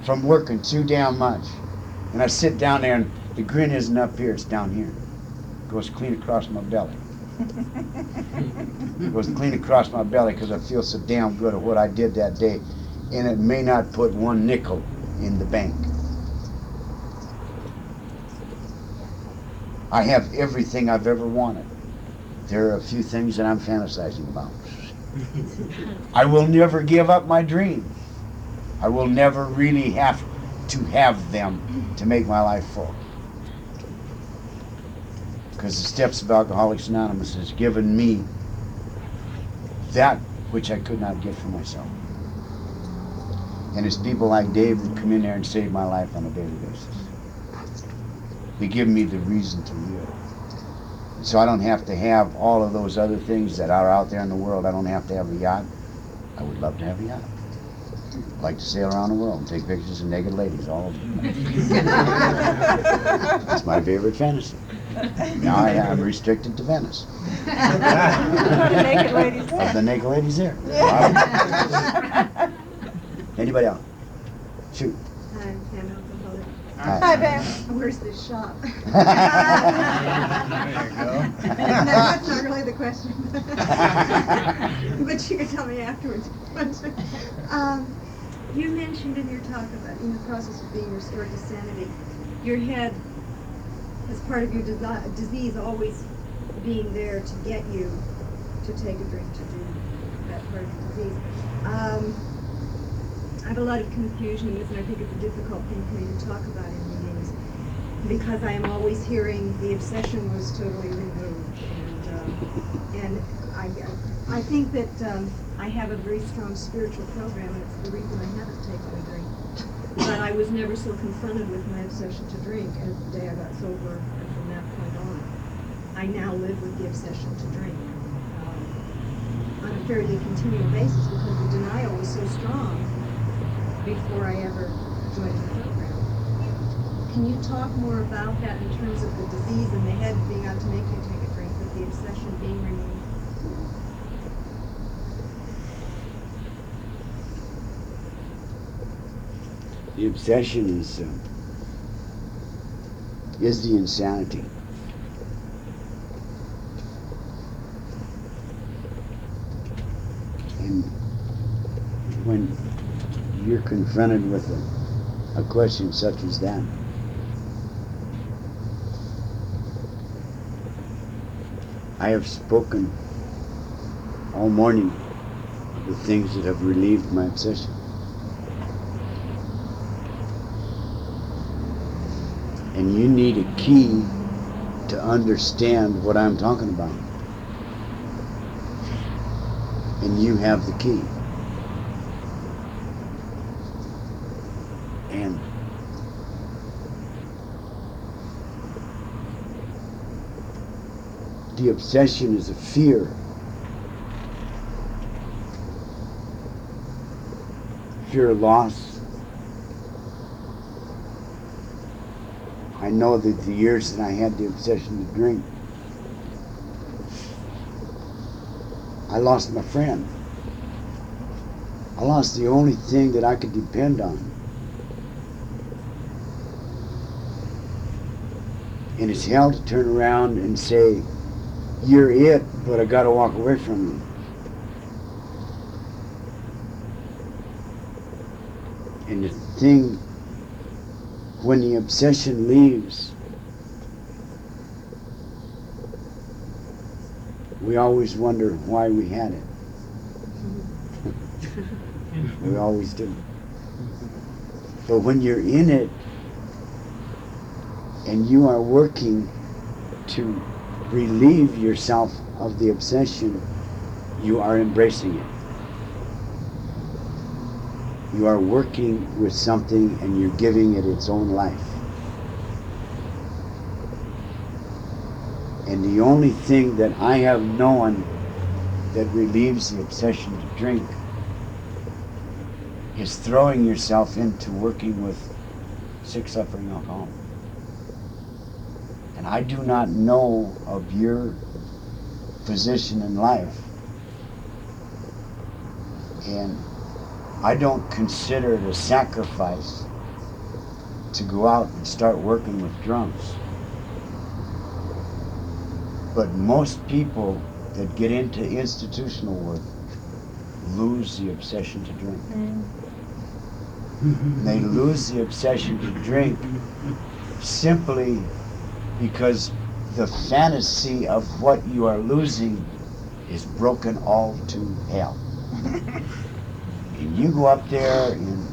from working too damn much. And I sit down there and the grin isn't up here, it's down here. It goes clean across my belly. It goes clean across my belly because I feel so damn good at what I did that day. And it may not put one nickel in the bank. I have everything I've ever wanted. There are a few things that I'm fantasizing about. I will never give up my dreams. I will never really have to have them to make my life full. Because the steps of Alcoholics Anonymous has given me that which I could not get for myself. And it's people like Dave that come in there and save my life on a daily basis. They give me the reason to live. So I don't have to have all of those other things that are out there in the world. I don't have to have a yacht. I would love to have a yacht. I'd like to sail around the world and take pictures of naked ladies all over. That's my favorite fantasy. Now I'm restricted to Venice. The naked ladies there. Of the naked ladies there. Anybody else? Shoot. I'm Pam Alcoholic. Hi, Pam. Where's this shop? There you go. No, that's not really the question. But you can tell me afterwards. You mentioned in your talk about in the process of being restored to sanity, your head, as part of your disease, always being there to get you to take a drink to do that part of the disease. I have a lot of confusion in this, and I think it's a difficult thing for me to talk about in meetings, because I am always hearing the obsession was totally removed, and I think that I have a very strong spiritual program, and it's the reason I haven't taken a drink. But I was never so confronted with my obsession to drink as the day I got sober, and from that point on, I now live with the obsession to drink on a fairly continual basis, because the denial was so strong before I ever joined the program. Can you talk more about that in terms of the disease in the head being out to make you take a drink, but the obsession being removed? The obsession is the insanity. And when you're confronted with a question such as that, I have spoken all morning of the things that have relieved my obsession. And you need a key to understand what I'm talking about. And you have the key. And the obsession is a fear. Fear of loss. I know that the years that I had the obsession to drink, I lost my friend. I lost the only thing that I could depend on. And it's hell to turn around and say, you're it, but I gotta walk away from you. And the thing, when the obsession leaves, we always wonder why we had it. We always do. But when you're in it and you are working to relieve yourself of the obsession, you are embracing it. You are working with something and you're giving it its own life. And the only thing that I have known that relieves the obsession to drink is throwing yourself into working with sick, suffering alcohol. And I do not know of your position in life, and I don't consider it a sacrifice to go out and start working with drunks. But most people that get into institutional work lose the obsession to drink. And they lose the obsession to drink simply because the fantasy of what you are losing is broken all to hell. And you go up there in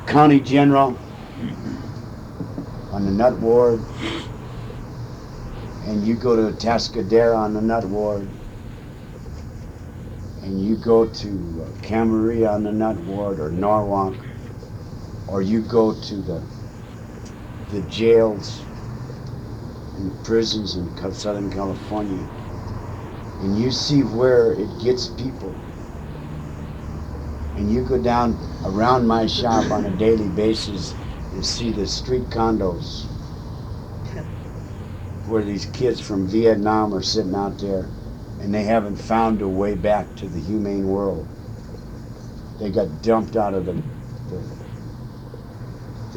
County General on the nut ward, and you go to Tascadero on the nut ward, and you go to Camarillo on the nut ward, or Norwalk, or you go to the jails and the prisons in Southern California, and you see where it gets people. And you go down around my shop on a daily basis and see the street condos where these kids from Vietnam are sitting out there and they haven't found a way back to the humane world. They got dumped out of the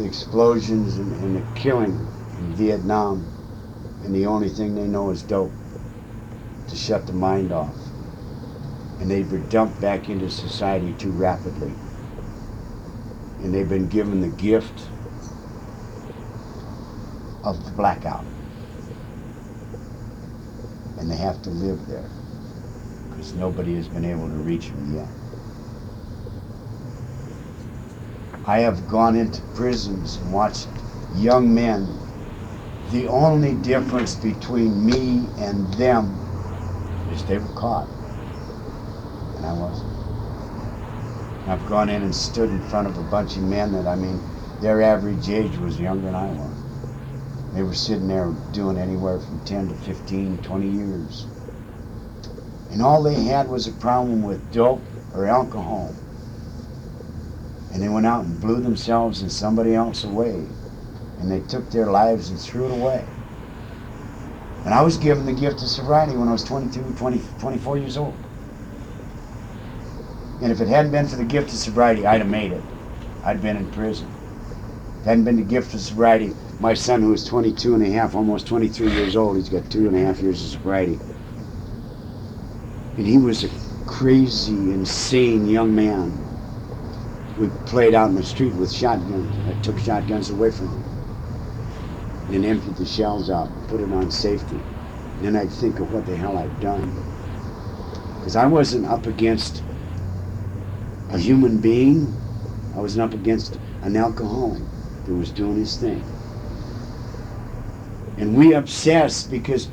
explosions and the killing in Vietnam, and the only thing they know is dope to shut the mind off. And they were dumped back into society too rapidly. And they've been given the gift of the blackout. And they have to live there because nobody has been able to reach them yet. I have gone into prisons and watched young men. The only difference between me and them is they were caught. And I wasn't. I've gone in and stood in front of a bunch of men that, I mean, their average age was younger than I was. They were sitting there doing anywhere from 10 to 15, 20 years. And all they had was a problem with dope or alcohol. And they went out and blew themselves and somebody else away. And they took their lives and threw it away. And I was given the gift of sobriety when I was 24 years old. And if it hadn't been for the gift of sobriety, I'd have made it. I'd been in prison. Hadn't been the gift of sobriety. My son, who was 22 and a half, almost 23 years old, he's got 2.5 years of sobriety. And he was a crazy, insane young man. We played out in the street with shotguns. I took shotguns away from him. And emptied the shells out, put it on safety. And then I'd think of what the hell I'd done. Because I wasn't up against a human being. I was up against an alcoholic that was doing his thing. And we obsess because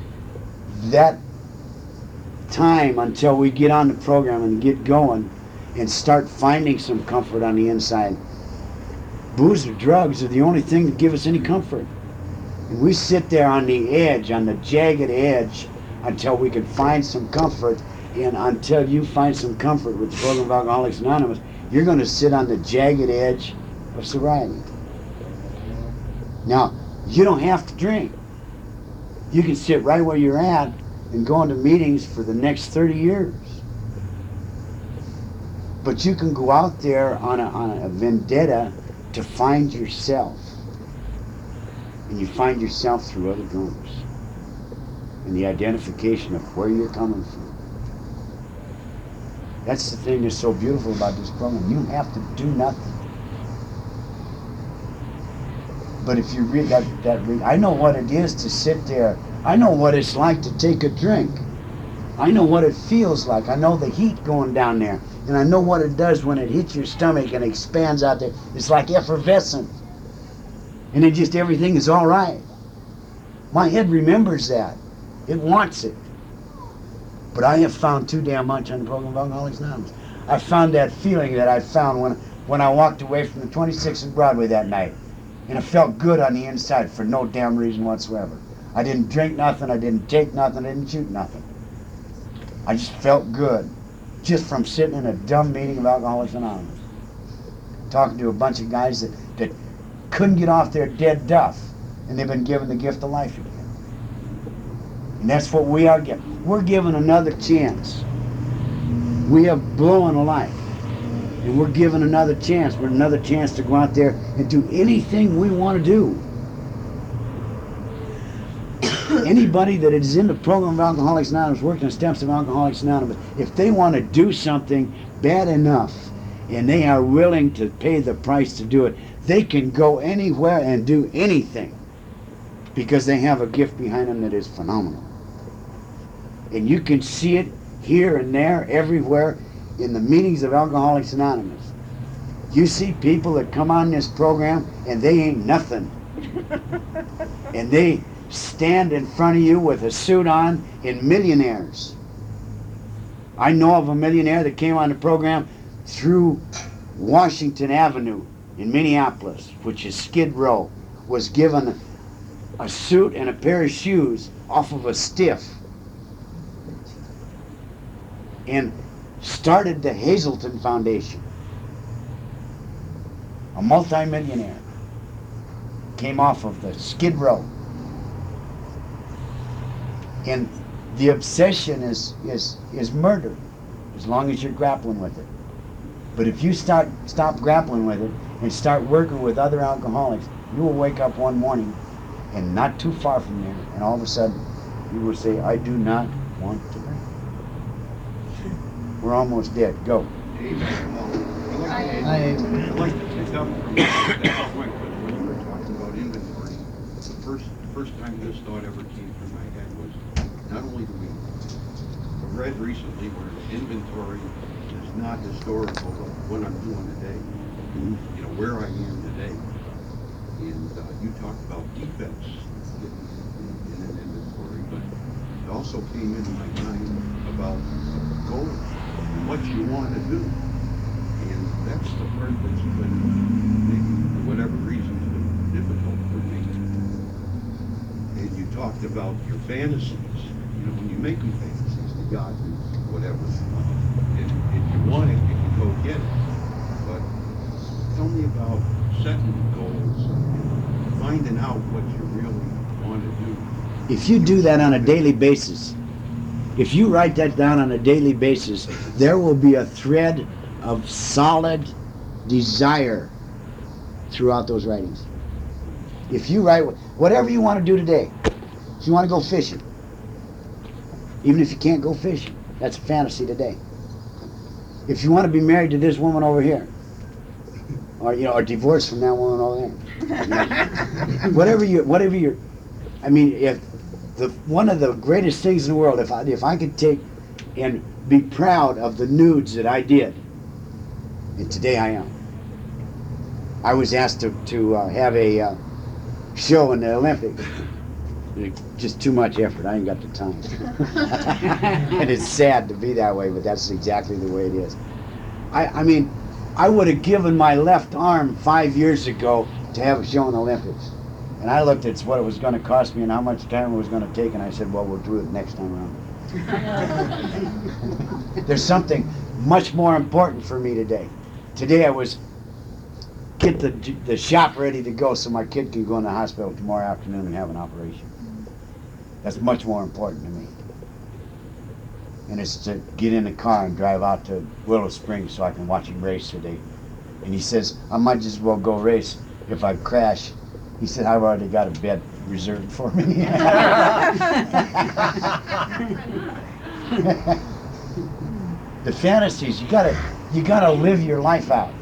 that time until we get on the program and get going and start finding some comfort on the inside, booze or drugs are the only thing that give us any comfort. And we sit there on the edge, on the jagged edge, until we can find some comfort. And until you find some comfort with the program of Alcoholics Anonymous, you're going to sit on the jagged edge of sobriety. Now, you don't have to drink. You can sit right where you're at and go into meetings for the next 30 years. But you can go out there on a vendetta to find yourself. And you find yourself through other drunkers. And the identification of where you're coming from. That's the thing that's so beautiful about this program. You have to do nothing. But if you read I know what it is to sit there. I know what it's like to take a drink. I know what it feels like. I know the heat going down there. And I know what it does when it hits your stomach and expands out there. It's like effervescent. And it just, everything is all right. My head remembers that. It wants it. But I have found too damn much on the program of Alcoholics Anonymous. I found that feeling that I found when I walked away from the 26th and Broadway that night. And it felt good on the inside for no damn reason whatsoever. I didn't drink nothing, I didn't take nothing, I didn't shoot nothing. I just felt good. Just from sitting in a dumb meeting of Alcoholics Anonymous. Talking to a bunch of guys that couldn't get off their dead duff. And they've been given the gift of life again. And that's what we are given. We're given another chance. We have blown a life. And we're given another chance. We're another chance to go out there and do anything we want to do. Anybody that is in the program of Alcoholics Anonymous, working the steps of Alcoholics Anonymous, if they want to do something bad enough and they are willing to pay the price to do it, they can go anywhere and do anything because they have a gift behind them that is phenomenal. And you can see it here and there, everywhere, in the meetings of Alcoholics Anonymous. You see people that come on this program and they ain't nothing. And they stand in front of you with a suit on in millionaires. I know of a millionaire that came on the program through Washington Avenue in Minneapolis, which is Skid Row, was given a suit and a pair of shoes off of a stiff and started the Hazelton Foundation. A multi-millionaire came off of the Skid Row. And the obsession is murder, as long as you're grappling with it. But if you stop grappling with it and start working with other alcoholics, you will wake up one morning, and not too far from there, and all of a sudden, you will say, I do not want to drink. We're almost dead. Go. I'd like to pick up from that point, but when you were talking about inventory, the first time this thought ever came through my head was not only do we read recently where inventory is not historical of what I'm doing today, you know, where I am today. And you talked about defects in an inventory, but it also came into my mind about goals and what you want to do. And that's the part that's been, maybe for whatever reason, been difficult for me. And you talked about your fantasies. You know, when you make them fantasies, the God, whatever, and if you want it, you can go get it. But tell me about setting goals and finding out what you really want to do. If you do that on a daily basis, if you write that down on a daily basis, there will be a thread of solid desire throughout those writings. If you write whatever you want to do today, if you want to go fishing, even if you can't go fishing, that's a fantasy today. If you want to be married to this woman over here, or or divorced from that woman over there, whatever you're, I mean, if one of the greatest things in the world, if I could take and be proud of the nudes that I did, and today I am. I was asked to have a show in the Olympics. Just too much effort. I ain't got the time. And it's sad to be that way, but that's exactly the way it is. I mean, I would have given my left arm 5 years ago to have a show in the Olympics. And I looked at what it was going to cost me and how much time it was going to take, and I said, well, we'll do it next time around. There's something much more important for me today. Today I was get the shop ready to go so my kid can go in the hospital tomorrow afternoon and have an operation. That's much more important to me. And it's to get in the car and drive out to Willow Springs so I can watch him race today. And he says, I might just as well go race if I crash. He said, I've already got a bed reserved for me. The fantasies, you gotta live your life out.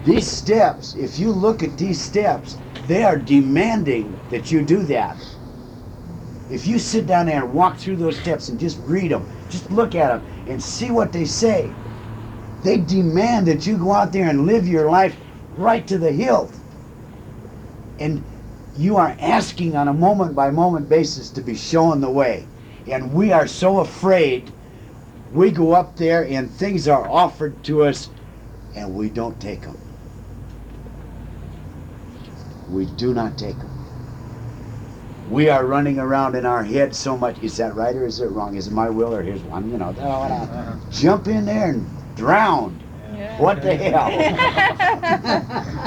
These steps, if you look at these steps, they are demanding that you do that. If you sit down there and walk through those steps and just read them, just look at them and see what they say, they demand that you go out there and live your life right to the hilt. And you are asking on a moment-by-moment basis to be shown the way. And we are so afraid. We go up there and things are offered to us and we don't take them. We do not take them. We are running around in our head so much. Is that right or is it wrong? Is it my will or his one? You know, jump in there and drown. Yeah. What the hell?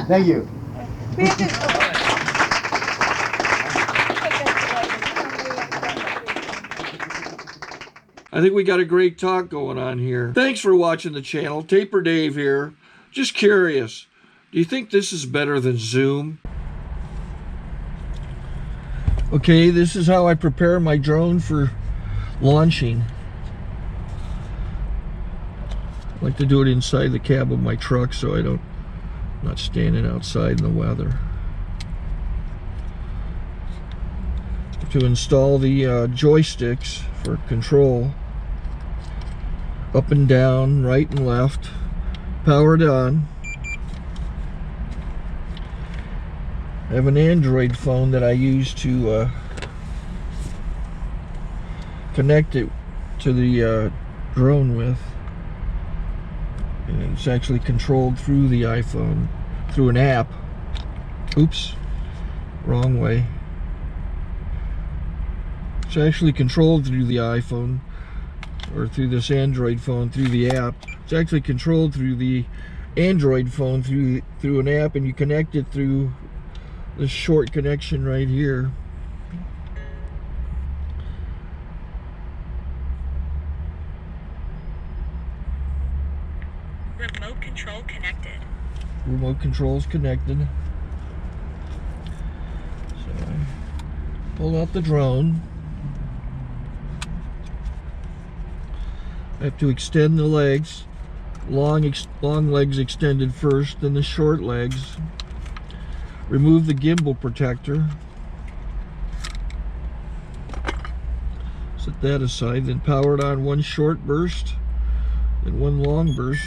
Thank you. I think we got a great talk going on here. Thanks for watching the channel. Taper Dave here. Just curious, do you think this is better than Zoom? Okay, this is how I prepare my drone for launching. I like to do it inside the cab of my truck so I'm not standing outside in the weather. To install the joysticks for control, up and down, right and left, powered on. I have an Android phone that I use to connect it to the drone with. And it's actually controlled through the iPhone, through an app. Oops, wrong way. It's actually controlled through the iPhone, or through this Android phone, through the app. It's actually controlled through the Android phone, through an app, and you connect it through this short connection right here. Remote control connected. Remote control's connected. So I pull out the drone. I have to extend the legs. Long legs extended first, then the short legs. Remove the gimbal protector. Set that aside, then power it on one short burst, then one long burst.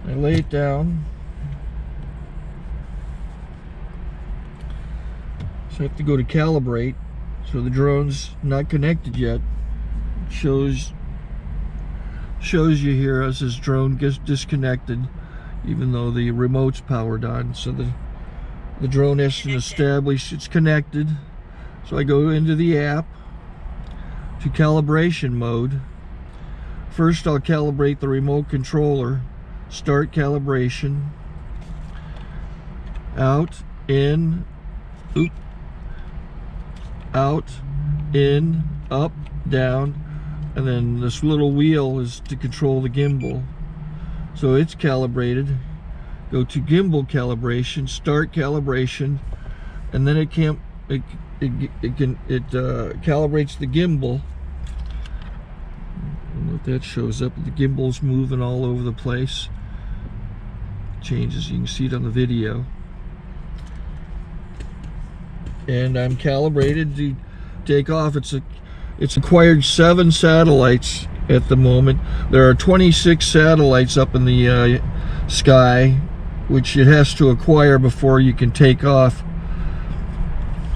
I lay it down. So I have to go to calibrate. So the drone's not connected yet. It shows you here as this drone gets disconnected, even though the remote's powered on. So the drone has to establish it's connected. So I go into the app to calibration mode. First I'll calibrate the remote controller. Start calibration. Out, in, oop, out, in, up, down, and then this little wheel is to control the gimbal. So it's calibrated. go to gimbal calibration, start calibration, and then it calibrates the gimbal. I don't know if that shows up. The gimbal's moving all over the place. Changes, you can see it on the video. And I'm calibrated to take off. It's acquired 7 satellites at the moment. There are 26 satellites up in the sky, which it has to acquire before you can take off.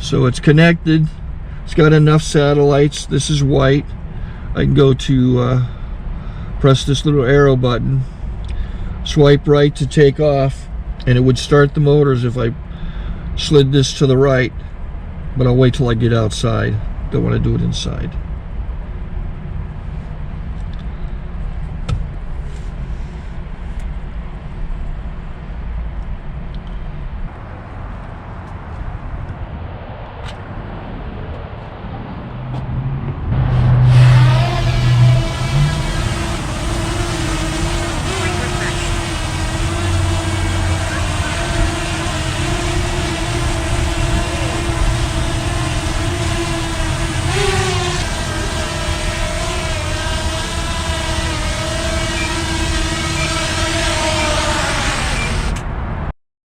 So it's connected. It's got enough satellites. This is white. I can go to press this little arrow button, swipe right to take off, and it would start the motors if I slid this to the right. But I'll wait till I get outside. Don't want to do it inside.